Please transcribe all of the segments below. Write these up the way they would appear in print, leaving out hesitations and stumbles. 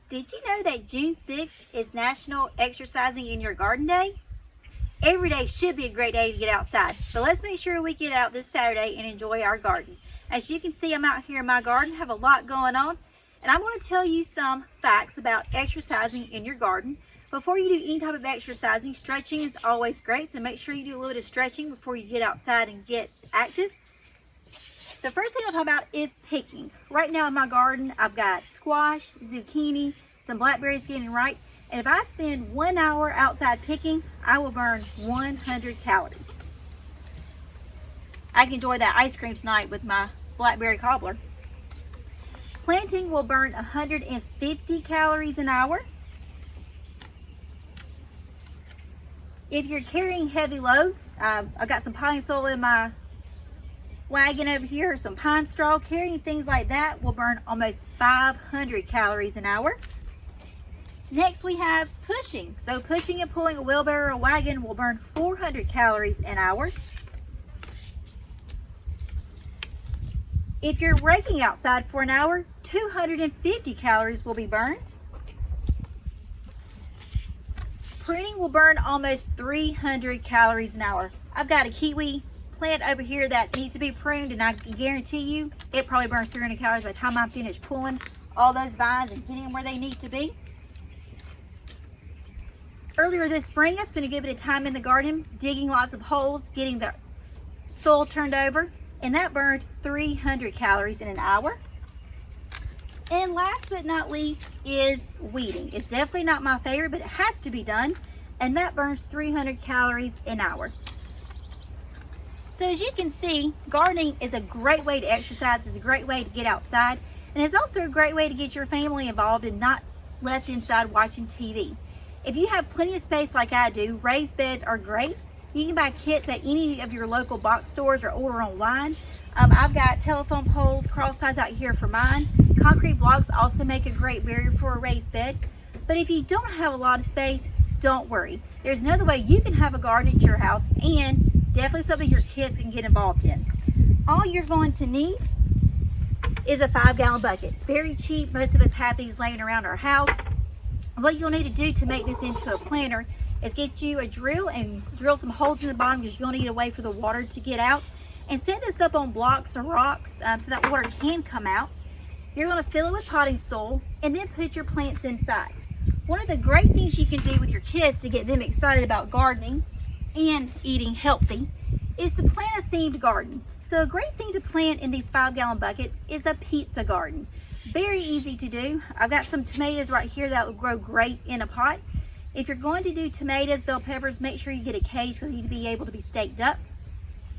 Did you know that June 6th is National Exercising in Your Garden Day? Every day should be a great day to get outside, but let's make sure we get out this Saturday and enjoy our garden. As you can see, I'm out here in my garden, have a lot going on, and I'm going to tell you some facts about exercising in your garden. Before you do any type of exercising, stretching is always great, so make sure you do a little bit of stretching before you get outside and get active. The first thing I'll talk about is picking. Right now in my garden, I've got squash, zucchini, some blackberries getting ripe. And if I spend 1 hour outside picking, I will burn 100 calories. I can enjoy that ice cream tonight with my blackberry cobbler. Planting will burn 150 calories an hour. If you're carrying heavy loads, I've got some potting soil in my wagon over here, some pine straw, carrying things like that will burn almost 500 calories an hour. Next we have pushing. So pushing and pulling a wheelbarrow or a wagon will burn 400 calories an hour. If you're raking outside for an hour, 250 calories will be burned. Pruning will burn almost 300 calories an hour. I've got a kiwi plant over here that needs to be pruned, and I can guarantee you it probably burns 300 calories by the time I'm finished pulling all those vines and getting them where they need to be. Earlier this spring, I spent a good bit of time in the garden digging lots of holes, getting the soil turned over, and that burned 300 calories in an hour. And last but not least is weeding. It's definitely not my favorite, but it has to be done, and that burns 300 calories an hour. So as you can see, gardening is a great way to exercise, it's a great way to get outside, and it's also a great way to get your family involved and not left inside watching TV. If you have plenty of space like I do, raised beds are great. You can buy kits at any of your local box stores or order online. I've got telephone poles, cross ties out here for mine. Concrete blocks also make a great barrier for a raised bed. But if you don't have a lot of space, don't worry. There's another way you can have a garden at your house, and definitely something your kids can get involved in. All you're going to need is a 5-gallon bucket. Very cheap. Most of us have these laying around our house. What you'll need to do to make this into a planter is get you a drill and drill some holes in the bottom, because you'll need a way for the water to get out. And set this up on blocks or rocks so that water can come out. You're going to fill it with potting soil and then put your plants inside. One of the great things you can do with your kids to get them excited about gardening and eating healthy is to plant a themed garden. So a great thing to plant in these 5-gallon buckets is a pizza garden. Very easy to do. I've got some tomatoes right here that will grow great in a pot. If you're going to do tomatoes, bell peppers, make sure you get a cage for you to be able to be staked up.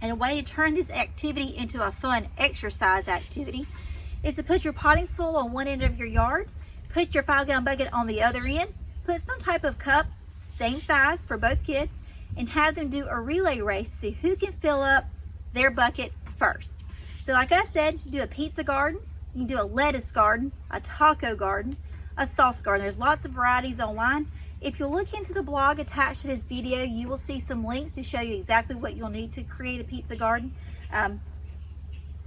And a way to turn this activity into a fun exercise activity is to put your potting soil on one end of your yard, put your 5-gallon bucket on the other end, put some type of cup, same size for both kids, and have them do a relay race to see who can fill up their bucket first. So like I said, do a pizza garden, you can do a lettuce garden, a taco garden, a sauce garden. There's lots of varieties online. If you look into the blog attached to this video, you will see some links to show you exactly what you'll need to create a pizza garden.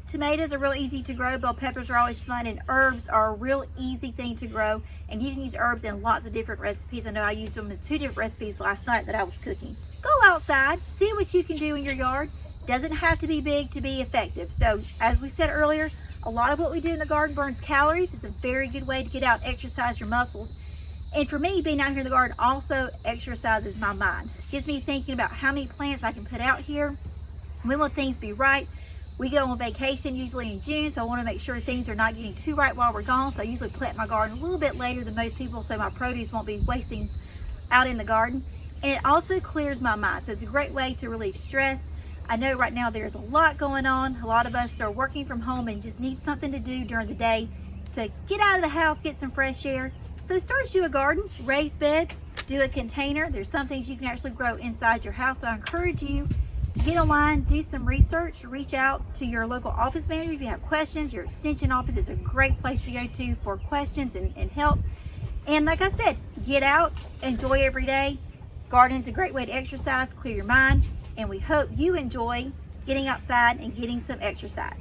Tomatoes are real easy to grow, bell peppers are always fun, and herbs are a real easy thing to grow. And you can use herbs in lots of different recipes. I know I used them in 2 different recipes last night that I was cooking. Go outside, see what you can do in your yard. Doesn't have to be big to be effective. So as we said earlier, a lot of what we do in the garden burns calories. It's a very good way to get out and exercise your muscles. And for me, being out here in the garden also exercises my mind. Gets me thinking about how many plants I can put out here. When will things be right? We go on vacation usually in June, so I want to make sure things are not getting too ripe while we're gone. So I usually plant my garden a little bit later than most people, so my produce won't be wasting out in the garden. And it also clears my mind. So it's a great way to relieve stress. I know right now there's a lot going on. A lot of us are working from home and just need something to do during the day to get out of the house, get some fresh air. So start you a garden, raised beds, do a container. There's some things you can actually grow inside your house. So I encourage you to get online, do some research, reach out to your local office manager if you have questions. Your extension office is a great place to go to for questions and help. And like I said, get out, enjoy every day. Gardening's a great way to exercise, clear your mind, and we hope you enjoy getting outside and getting some exercise.